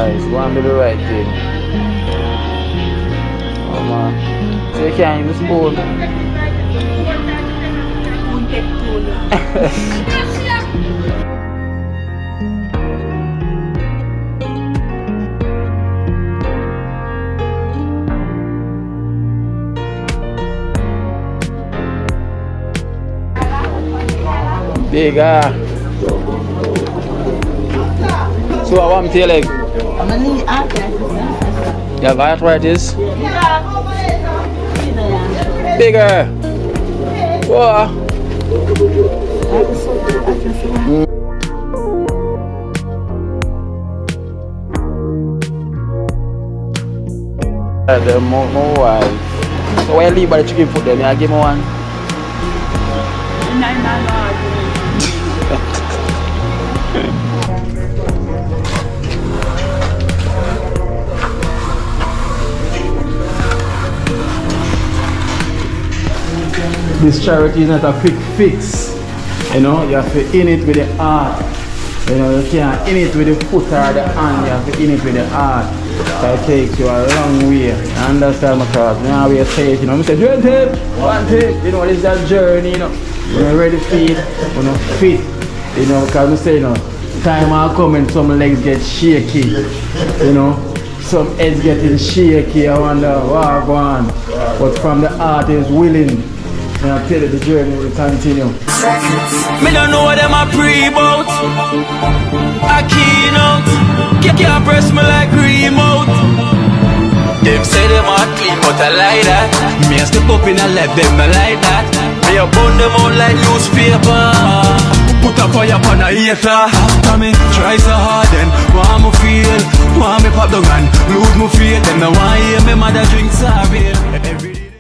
JOYCE, go and do the right thing. Oh man. So you can't use the spoon. BIGGA. So I want to like. You have arthritis? BIGGA. Whoa. The more wife. So why you leave by the chicken foot then? I give me one. This charity is not a quick fix. You know, you have to in it with the heart. You know, you can't in it with the foot or the hand, you have to in it with the heart. So it takes you a long way. You understand my thoughts? You know, we say it, you know, I say, one tip, you know, this is a journey, you know. When you're ready to feed, when you're fit, you know, because I say, you know, time will come and some legs get shaky, you know, some heads getting shaky, I wonder what go on. But from the heart is willing. And I tell you the journey will continue. Me don't know what them a pre about. A Kino can't press me like remote. Them say them a clean but I like that. Me a step up in a left them I like that. Me a burn them out like newspaper. Put a fire upon a hater. After me try so hard then want me feel. Want me pop down and lose me faith. Them no want hear me mother drink sorry. Every day.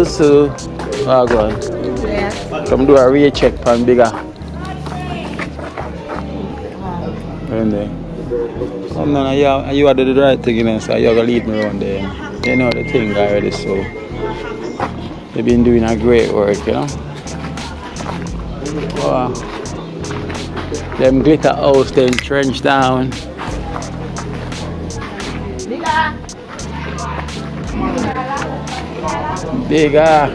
So, go on. Yeah. Come do a recheck on BIGGA. And then, you are the right thing, you know, so you're going to lead me around there. You know the thing already, so you've been doing a great work, you know. Wow. Them glitter house, them trench down. BIGGA.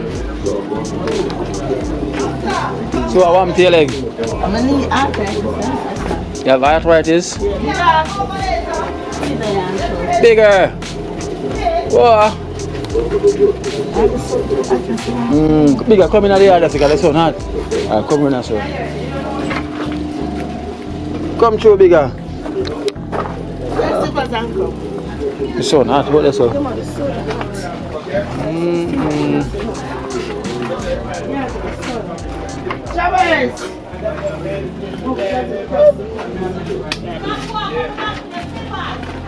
So I want to tell you. You have arthritis? BIGGA. Whoa. BIGGA, come in at the other because it's so hot. Come in so. Come through, BIGGA. It's so hot, what is so?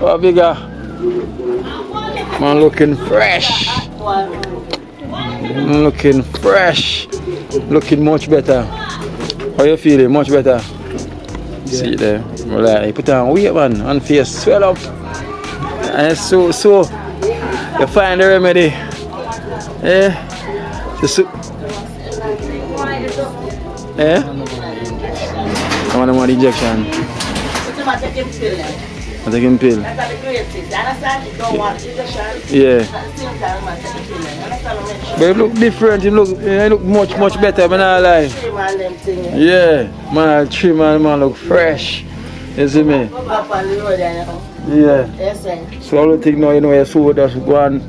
Oh, BIGGA. Man looking fresh. Looking fresh. Looking much better. How you feeling? Much better. See there. Well, you put on weight, man, and face swell up. And so you find the remedy. Yeah. Yeah. I want more injection. I'm taking pill. Yeah. But it look different. It look much better. Man, I lie. Yeah. Man, trim man look fresh. You see me? Yeah. So all the thing now, you know, you so just go and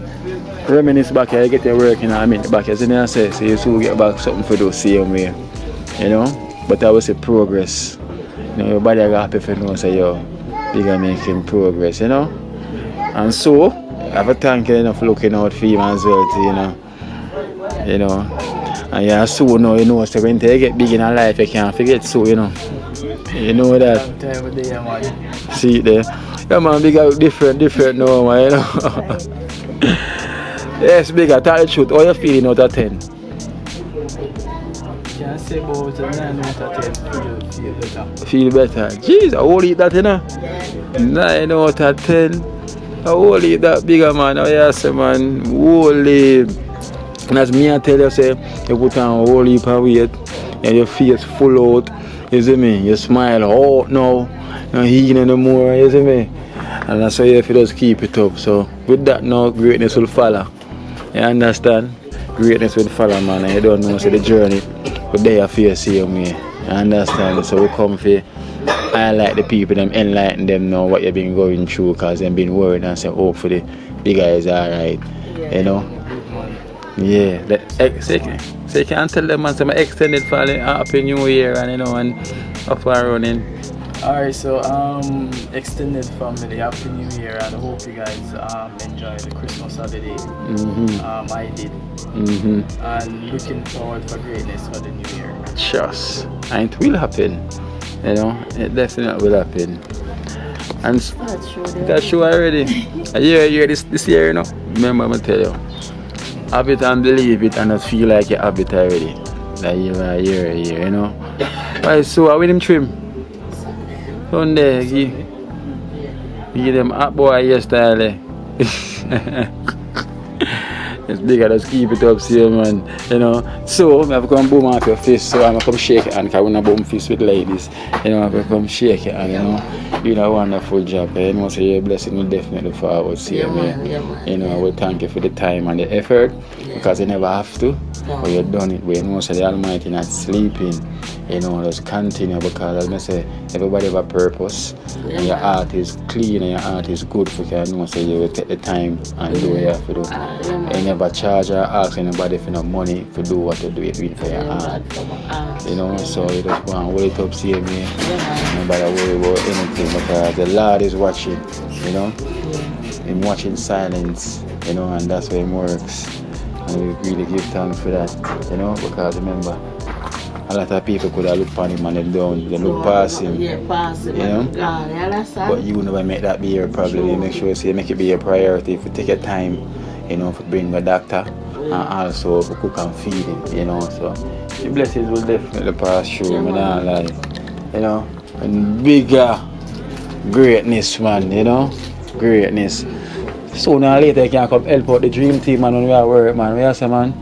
reminisce back here, you get your work, you know what I mean, back here, you say, so you so get back something for those same way, you know. But I would say progress. You know, your body are happy if you know, say, yo, BIGGA making progress, you know. And so, I have a thank you, you know, for looking out for him as well, too, you know. You know. And yeah, so now you know, so when you get big in life, you can't forget so, you know. You know that. See it there. Yeah man, bigger different now, man, you know. Yes, bigger, tell the truth. How you feeling out of 10? Can say about 9 out of 10. Feel better. Feel better. Jeez, I will eat that, you know. 9 out of 10. I will eat that bigger man. Oh yes, man. Holy. And as me I tell you, say, you put on a whole heap of weight and your face full out. You see me? You smile out now. Not healing anymore, you see me? And that's why you have to just keep it up. So with that now, greatness will follow. You understand? Greatness will follow, man. And you don't know, so the journey, but they are for you same way. You understand? So we come for highlight the people, them enlighten them know what you've been going through, because they've been worried and say, hopefully, BIGGA is alright. You know? Yeah. So you can tell them, man, some extended for the Happy New Year and, you know, and up and running. Alright, so extended family, Happy New Year, and I hope you guys enjoy the Christmas holiday. I did. And looking forward for greatness for the new year. Just, and it will happen. You know, it definitely will happen. And that's true already. A year this year, you know. Remember, I'm tell you, have it and believe it, and just feel like you have it already. Like a year, you know. Right, so I with him trim. Sunday, give them hot boy yesterday. It's bigger, just keep it up, see man. You know. So I have to come boom off your fist, so I'm gonna come shake it, and because when I boom fist with ladies, you know, I have to come shake it, and you know, you do a wonderful job. You know, so your blessing will definitely forward, see me. You know, I will thank you for the time and the effort, because you never have to, but you've done it. But you know, so the Almighty not sleeping. You know, just continue, because as I say, everybody have a purpose, and your heart is clean and your heart is good, for you know, so you will take the time and do what you have to do. You never charge or ask anybody for no money to do what you do, it for your heart. You know, so you just go and wait up, see me. Nobody worry about anything, because the Lord is watching, you know. Him watching silence, you know, and that's why He works. And we really give thanks for that, you know, because remember, a lot of people could have looked on him and they look past him. You know? But you never make that be your problem. You make sure you make it be your priority. If you take your time, you know, to bring a doctor and also to cook and feed him, you know. So the blessings will definitely pass through, you know. And bigger greatness, man, you know. Greatness. Sooner or later you can come help out the dream team, man, when we are work, man. We are say, man.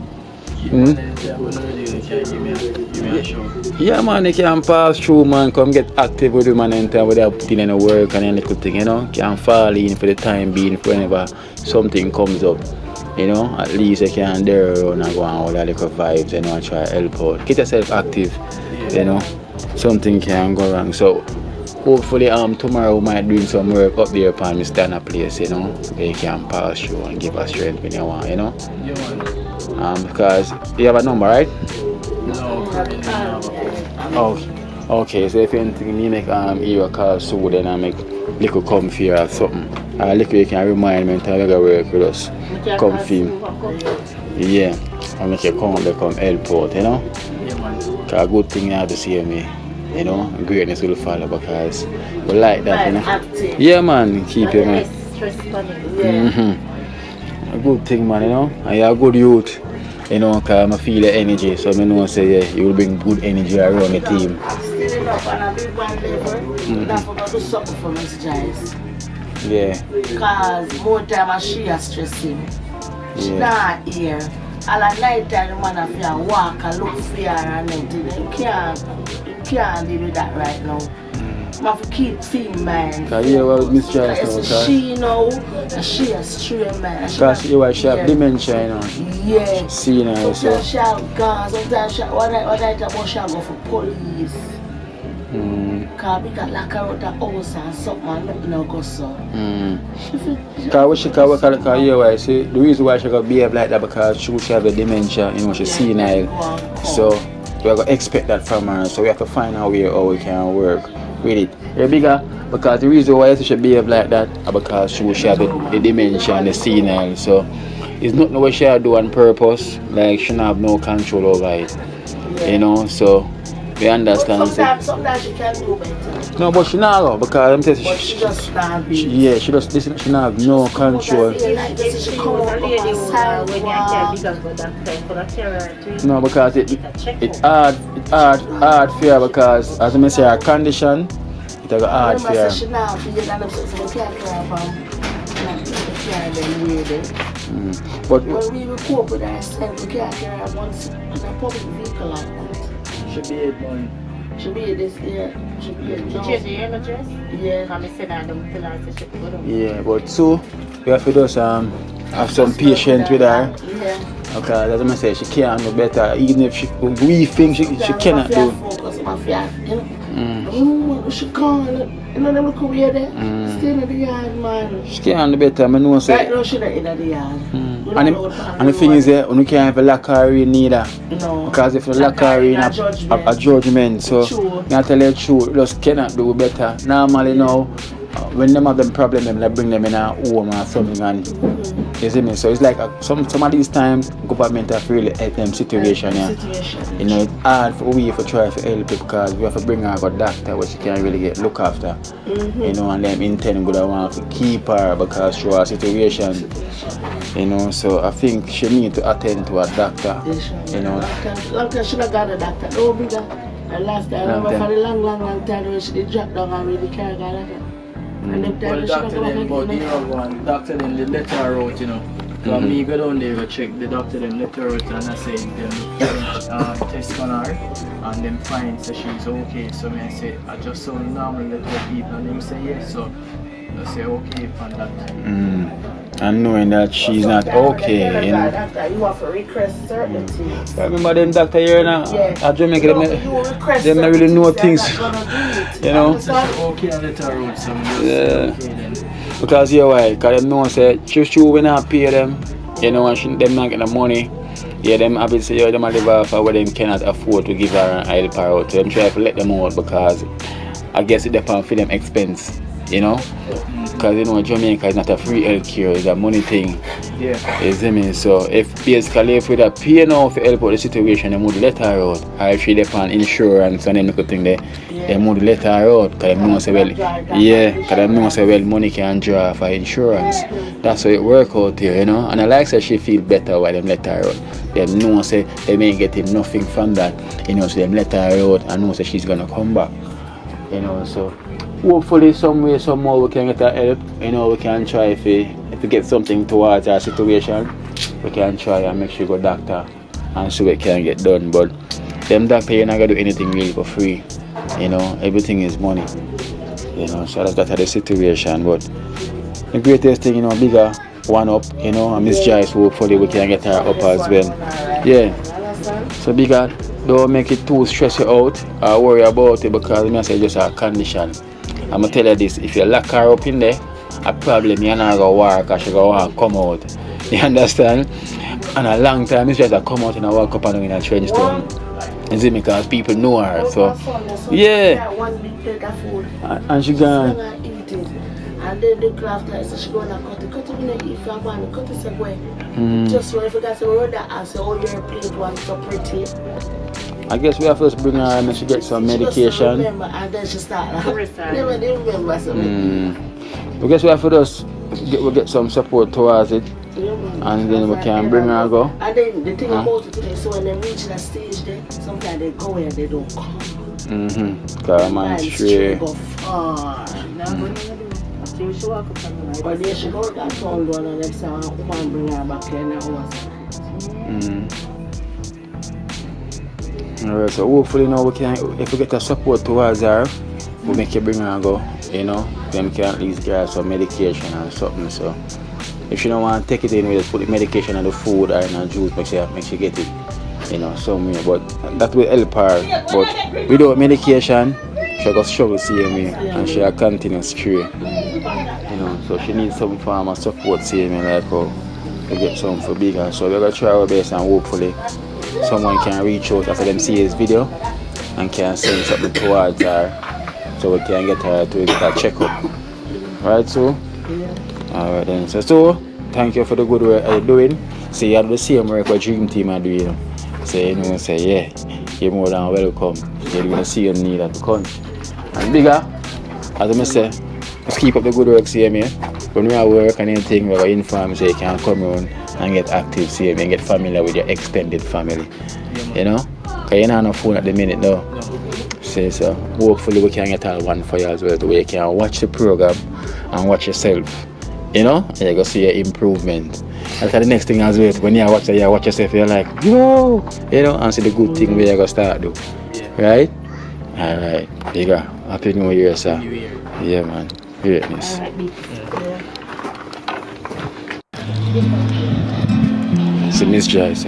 Yeah man, you can pass through, man, come get active with you, man, and time without putting in the work and any good thing, you know. Can fall in for the time being, for whenever something comes up, you know. At least you can dare around and go on with a little vibes, you know, and try to help out. Get yourself active, you know. Something can go wrong. So hopefully tomorrow we might do some work up there upon the standard place, you know, where you can pass through and give us strength when you want, you know. Because you have a number, right? Oh, okay, so if anything you make you a call soon, then I make little comfy or something. Little you can remind me until I go work with us. Comfy. Yeah. And make you come help out, you know? Because a good thing you have to see me. You know, greatness will follow, because we like that, you know. Active. Yeah man, keep you, man. A good thing, man, you know. And you're a good youth. You know, because I feel the energy, so I know say, yeah, you will bring good energy around the team. Still up on a big one level, not forgot to do something for Miss Joyce. Yeah. Because more time she is stressing. She not here. All the night time the man have to walk and look for her and everything. You can't deal with that right now. You have to keep thin mind. Because you have Miss Joyce now, she know, and she is straight man. Because she have dementia, you know. Yeah. See now, so. Sometimes she have guns, sometimes she go for police. Because we got lock her out the house and something and nothing will go so. Because you know, see, the reason why she got behave like that, because she have a dementia, you know, she's senile. So we are going to expect that from her, so we have to find out how we can work with it. Yeah, BIGGA, because the reason why she should behave like that is because she have the dementia and the senile. So it's not what she do on purpose. Like she not have no control over it. You know, so we understand. Sometimes she can do better. No, but she not go because I'm telling you, She just not be. yeah, she just listen. She not have no control. No, because it hard for her because as I say her condition, it a hard for her. But when we cope with ourselves, we can't carry her once in a public vehicle like that. Should be it, man. Should be this year. Should be it now. Change the address? Yeah. I'm saying I don't tell her to check it out. yeah, but so we have to just have some patience with her. Yeah. Okay, as I say, she can't do better. Even if we think she cannot do. She can't. You know, them come here there. Stay in the yard, man. She can't do better. I know say. Right now, she's not in the yard. And the thing is, you can't have a lock her in neither. No. Because if you lock her in a judgment, so you have to tell her the truth, just cannot do better. Normally now, when them have them problem, they bring them in a home or something, and you see me. So it's like some of these times, government have really help them situation. Yeah. You know, it's hard for we to try to help it because we have to bring her to a doctor where she can't really get look after. You know, and them intend good want to keep her because through her situation. You know, so I think she need to attend to a doctor. You know. Long time she not got a doctor. No bigger. And last time I remember for a long time when she did drop down and really can't get a doctor. Well, doctor then, but the other one, doctor then they let her out, you know. So me go down there, go check the doctor then let her out and I say them test on her and them find so she's okay. So me I say I just so normal let her people and them say yes. So I say okay from that. And knowing that she's not okay, you know. Doctor, you have to request certain things. I remember them doctor here now at Jamaica, they don't really know things, you know. Okay, I let her out, so Yeah. okay then. Because you're why? Because them know say true we not pay them, you know, and them not get the money. Yeah, them obviously them live off where them cannot afford to give her and help her out. So them try to let them out because I guess it depends for them expense, you know. Because you know Jamaica is not a free healthcare, it's a money thing. Yeah. You see me? So if basically if we are paying now for help out the situation, they would let her out. Or if she depend insurance and them little thing there, they would let her out. Because they know say well, because they know say well money can draw for insurance. That's how it work out here, you know. And I like that she feel better while they let her out. They know say they may get nothing from that, you know, so they let her out and know say she's gonna come back. You know, so hopefully some way, somehow we can get her help. You know, we can try if we get something towards our situation, we can try and make sure we go doctor and see what can get done. But them doctor, you're not gonna do anything really for free. You know, everything is money. You know, so that's the situation. But the greatest thing, you know, bigger one up, you know, and Miss Joyce, hopefully we can get her up as well. Yeah. So bigger, don't make it too stress you out or worry about it because I say just a condition. I'm gonna tell you this, if you lock her up in there, a problem you're not gonna work or she gonna want to come out. You understand? And a long time it's just a come out and I walk up and in a trench town. You see me, because people know her. So yeah. And she gone. And then the craft so she gonna cut it if you want to cut it away. Just when I forgot to roll that and say, oh, your plate was so pretty. I guess we have to bring her and she get some medication. Remember, and then she start never remember something. I guess we have to just get some support towards it. And then we can bring her go. And then the thing about it today, so when they reach that stage there, sometimes they go and they don't come. Because man straight. Go far. But then she go that town one and them say, woman bring her back here now. Alright, so hopefully now we can, if we get a support towards her, we'll make you bring her go, you know, then we can at least get her some medication or something. So if she don't want to take it in, we just put the medication in the food or in her juice, make she get it, you know, somewhere. But that will help her. But without medication, she'll go struggle same way and she'll continue straight. You know, so she needs some form of support same way, like how we get something for bigger. So we're gonna try our best and hopefully someone can reach out after them see his video and can send something towards her so we can get her to get a checkup. Right, so? Alright then. So thank you for the good work you're doing. So you have the same work what Dream Team are doing. So you know, say yeah, you're more than welcome. You're going to see your need at the country. And bigger, as I say, just keep up the good work, see me. When we are work and anything, we are informed, so you can come around and get active, see me, and get familiar with your extended family. You know? Because you don't have no phone at the minute now. So hopefully we can get all one for you as well, where you can watch the program and watch yourself. You know? And you're going to see your improvement. That's the next thing as well. When you watch yourself, you're like, yo! You know, and see the good thing where you're going to start do. Right? Alright. Bigga. Happy New Year, sir. New Year. Yeah, man. Greatness. So Miss Joyce.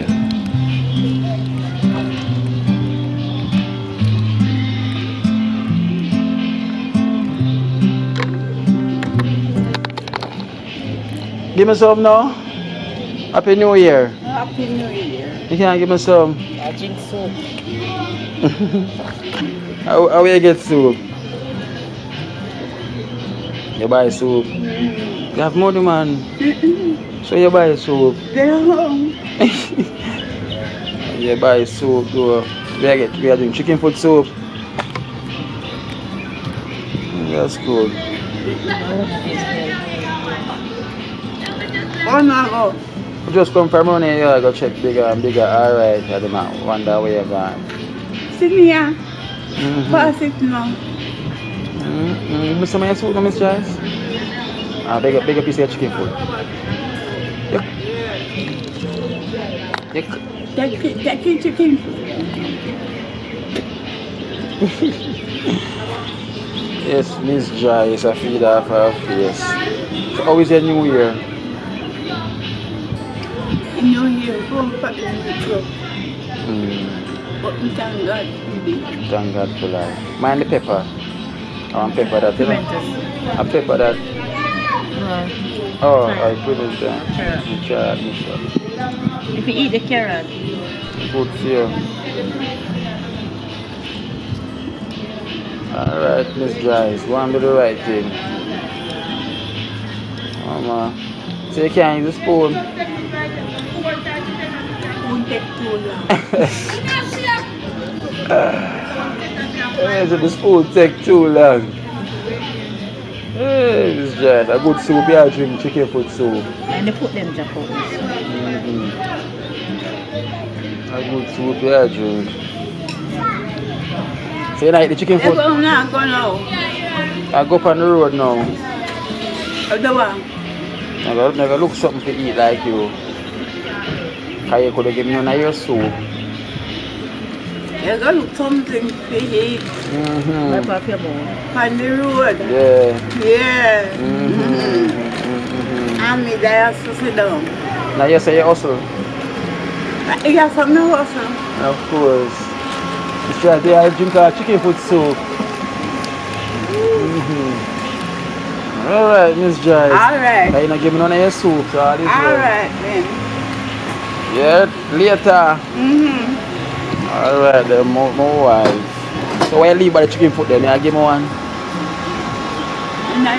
Give me some now. Happy New Year. Happy New Year. You can't give me some. I drink soup. How you get soup? You buy soup. You have money, man. So you buy soup. They're home. You buy soup, though. We are doing chicken foot soup. That's good. Oh no. Just come from money, yeah, go check bigger and bigger. Alright, I don't wonder where you're going. Sit here. Pass it now. Mr. Maya soup, no, Miss Joyce? Bigger piece of chicken food. Take it, chicken. Yes, Miss Joyce, I feed off her face. So how is your New Year? New Year, go back in the truck. But we thank God for this. Thank God for life. Mind the pepper? I want pepper that, you know? I pepper that. Oh, I put it there. Carrot. If you eat the carrot. Good for you. Alright, Miss Joyce, go and do the right thing. So you can't use the spoon. Won't take too long. So the spoon take too long. Hey, Miss Joyce, a good soup, you drink chicken foot soup. And they put them jack out. A good soup, you drink. So you like the chicken foot? Go now, go now. I go up on the road now. The one. Never look something to eat like you. Because you could have given me none of your soup. You gotta look something to eat. On the road. Yeah. And me there to sit down. Now you say you hustle? You got something to hustle? Of course. It's right there, I drink a chicken foot soup. Alright, Miss Joyce. Alright. You're not giving none of your soup, so all this Alright then. Yeah, later. Alright, then more wife. So why you leave by the chicken foot then? I give me one. No.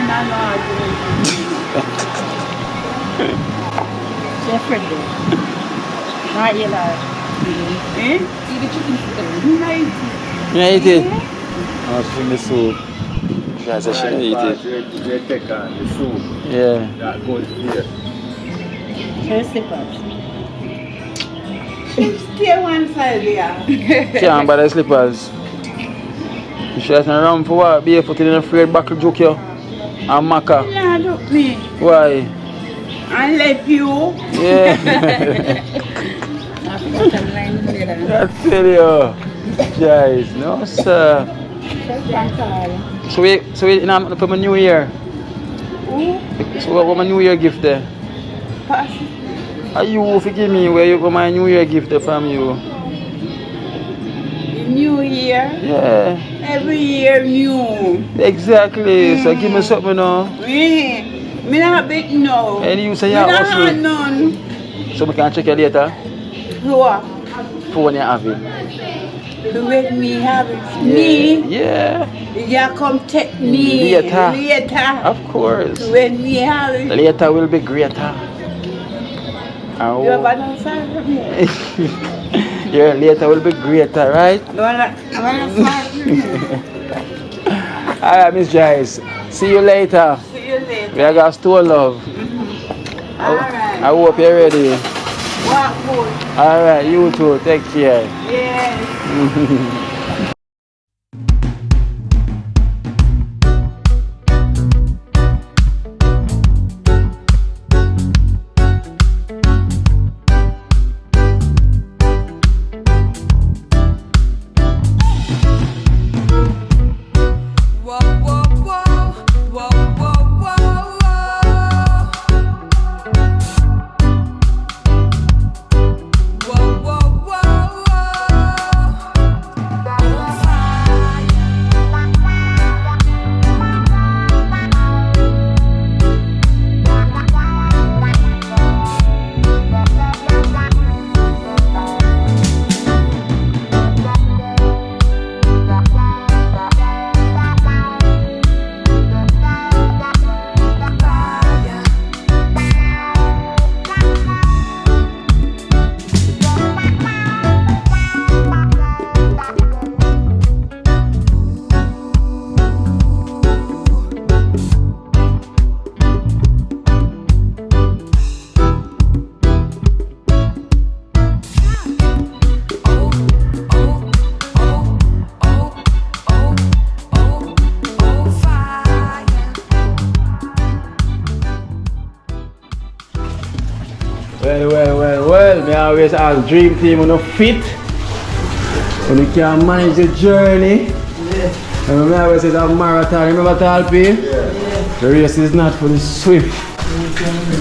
Jeffrey. Not you like. Eh? Eat the chicken foot. You eat it? Oh, she the soup. Guys, I should eat it. You take the soup. Yeah. That goes here. Her slippers. Stay one side there. Can't buy the slippers. You should have around for what? Be able to in a afraid buckle joke you. And maca. Nah, look me. Why? I left you. Yeah. I tell you. Guys, no sir. So we in for my New Year. So what my New Year gift there? Are you forgive me where my New Year gift there from you? New Year? Yeah. Every year new. Exactly. So give me something now. Me not big no. And you say me you not hustle. have none. So we can check you later. What? Phone you have it. To make me have it. Me? Yeah. You come take me Later. later. Of course. When me have it. Later will be greater. You have another side from me? Your later will be greater, right? No, I'm another side from me. Alright, Miss Joyce. See you later. See you later. We are going to store love. Alright. I hope you're ready. Walk good. Alright, you too. Take care. Yes. Well, me always ask dream team on a fit. When you can manage the journey. Yeah. And me always say that marathon, remember Talpi? Yeah. The race is not for the swift.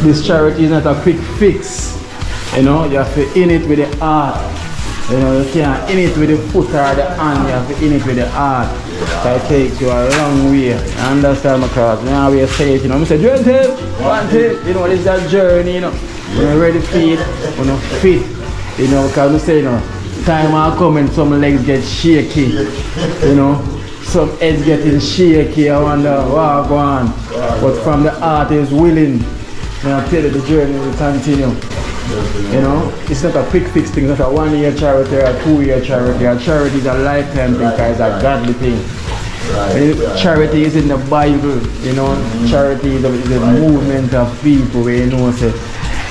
This charity is not a quick fix. You know, you have to in it with the heart. You know, you can't in it with the foot or the hand, you have to in it with the heart. So it takes you a long way. I understand my cause. I always say it, you know, I say, dream team, one team. You know, this is a journey, you know. When you're ready for it, when you're fit, you know, because we say, you know, time will come and some legs get shaky, you know, some heads getting shaky, I wonder, wow, go on. But from the heart is willing, and I tell you the journey will continue. You know, it's not a quick fix thing, it's not a 1 year charity or a 2 year charity. A charity is a lifetime thing, because it's a godly thing. Charity is in the Bible, you know, charity is a movement of people where you know, say,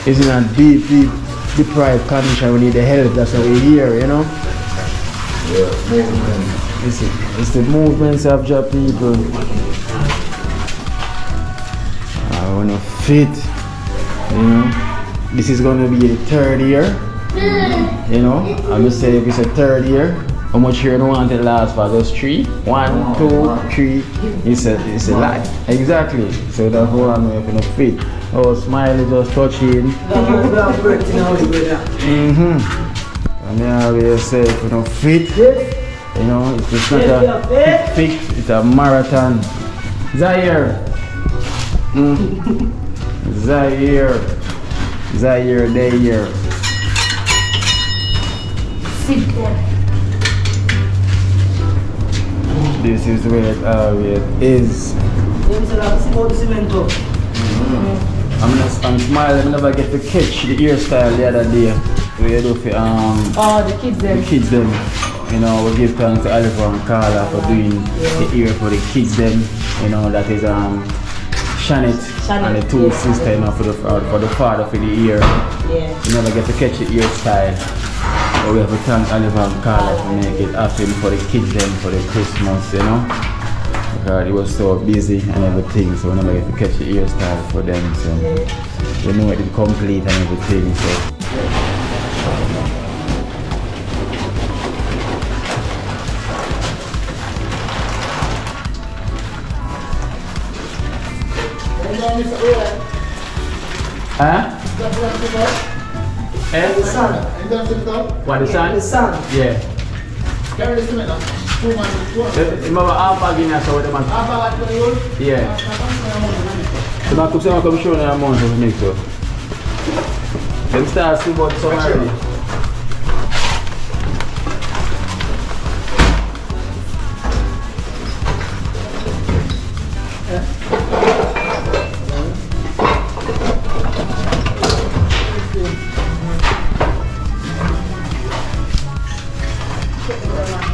it's in a deep deprived condition, we need the help, that's why we're here, you know? Yeah, movement. It's the movements of your people. I wanna fit, you know? This is gonna be the 3rd year, you know? I'm just saying if it's a 3rd year, how much year do you want it last for? Just 3? 1, 2, 3, it's a lot. Exactly. So that's how I'm gonna fit. Oh, smile just touching. And I always say, if you don't fit, you know, it's not a quick fix, it's a marathon. Zaire. Zaire. Zaire, Daire. Sit there. This is where it always is. I'm smiling, I never get to catch the hairstyle the other day. We do for the kids them. The kids them. You know, we give thanks to Oliver and Carla for doing the ear for the kids them. You know, that is Shanit and the 2 sisters, you know, for the father for the ear. Yeah. You never get to catch the hairstyle. But we have to thank Oliver and Carla to make it happen for the kids them for the Christmas, you know. Because it was so busy and everything, so we never get to catch the hairstyle for them. So we know it is complete and everything. So. Huh? Eh? The sun. What, the sun? The sun. Yeah. Carry the cement now. 2 man. Remember half a guinness or whatever? Half a what for you? Yeah. So I could say I come show you a amount of mix up. Them start to about some already.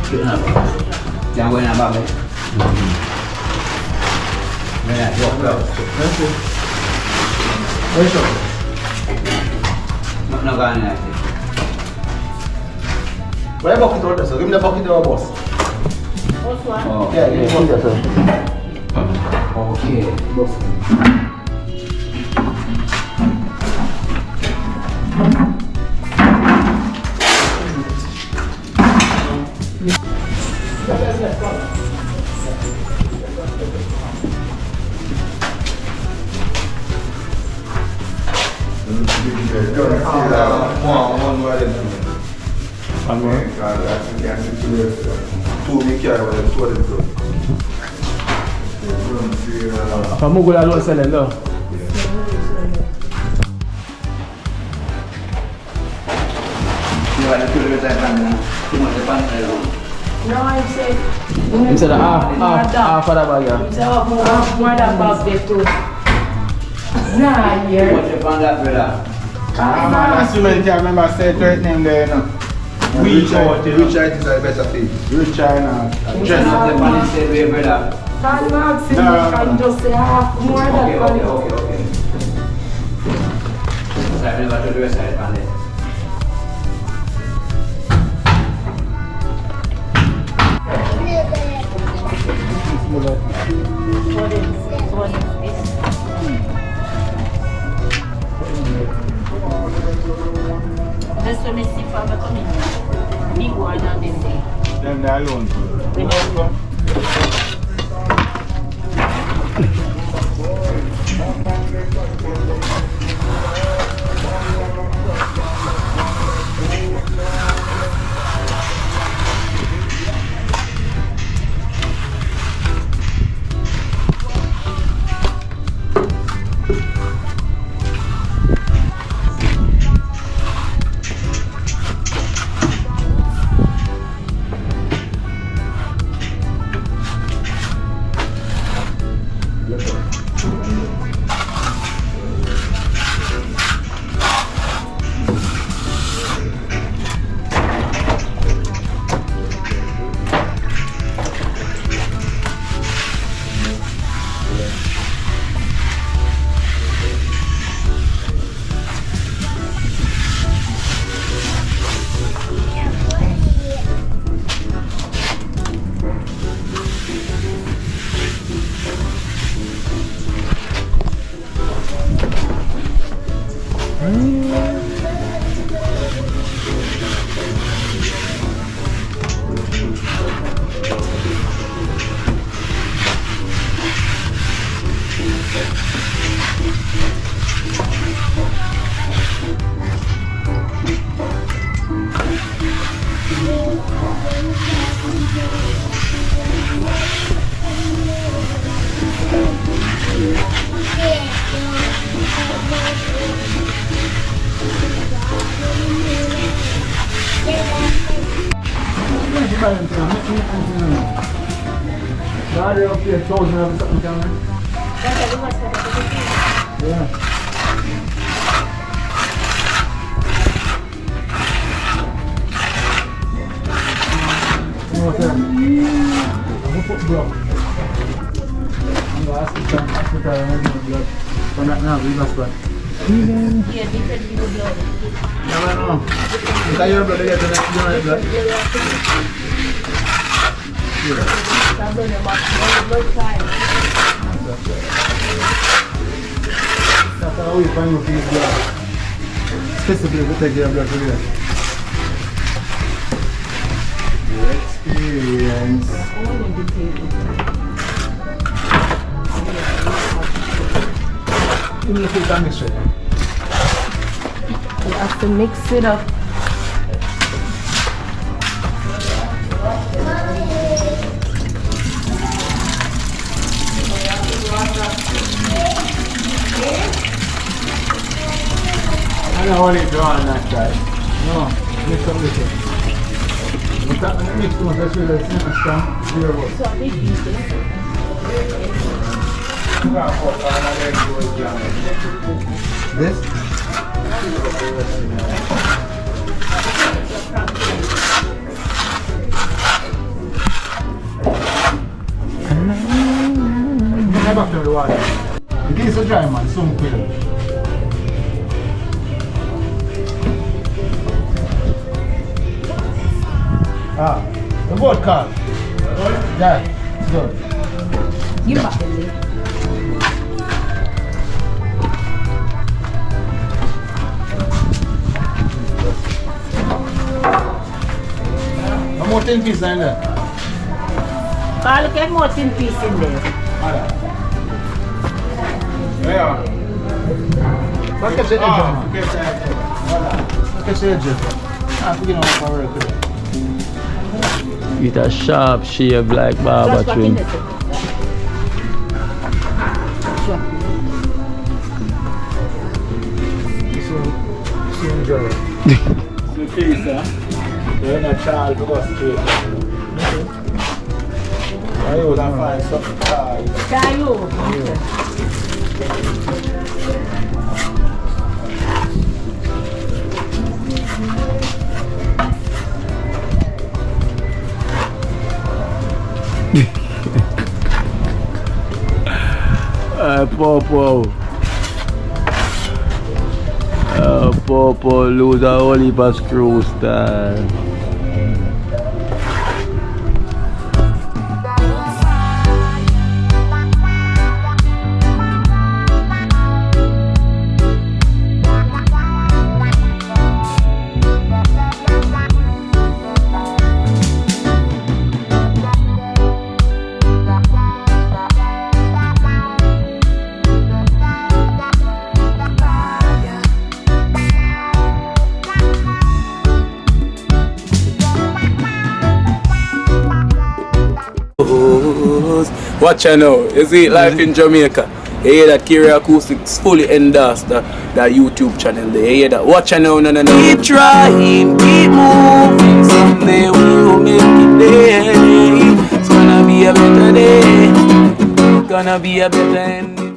Jangan boleh nampak ni. Mana dua blok. Besok. Nak kan ni. Where bucket order, sir? Give me the bucket or boss. Oh. Yeah, give me the bucket, sir. Okay. Boss. Kamu gula luar sana lo. Dia ada tu dekat sana. Cuma depan ada. No, I said. Instead of half of the bag. More than about the two. Nah, here. What depan dah berapa? That's the man can't remember say right name there, you know. Which height is the better thing? Which height now? Jangan depan ni saya berapa? Can Maxim, you can just say half more than one. Okay. Saya nak batu dua saya depan ni. What is this? This one is if I'm coming. Big one on this day. Them there alone. They're up here, 1,000 of something down there. Yeah. What's that? I'm gonna put blood. I'm gonna ask the guy I'm gonna blood. But not now, we must blood. Yeah, different people blood. Never know. Is that your blood? You get blood? I'm going to watch the blood side. That's how we find out these blood. Specifically, we take your blood for you. Experience. Even if you can't mix it. You have to mix it up. I don't want it drawn on that side. No, mix up with it. But that mix too much, that's really it's not strong. Zero volt. So big piece. This? back to the water. It is a dry man, soon quill. Ah, the boat call. Yeah, it's good. Give back the lid. No more 10 pieces in there. Carl, get more thin piece in there. Yeah. Let's catch the edge, man. Let's catch the edge. Ah, forget about my work today. With a sharp shave like barber trim. Please, sir. You're not child to go straight. I would have find something child. Popo. Popo lose a whole heap of screw style. Watch out now, you see life in Jamaica. You hear that Kiri Acoustics fully endorsed that YouTube channel there. You hear that? Watch out now, no. Keep trying, keep moving. Someday we'll make it there. It's gonna be a better day. Gonna be a better end.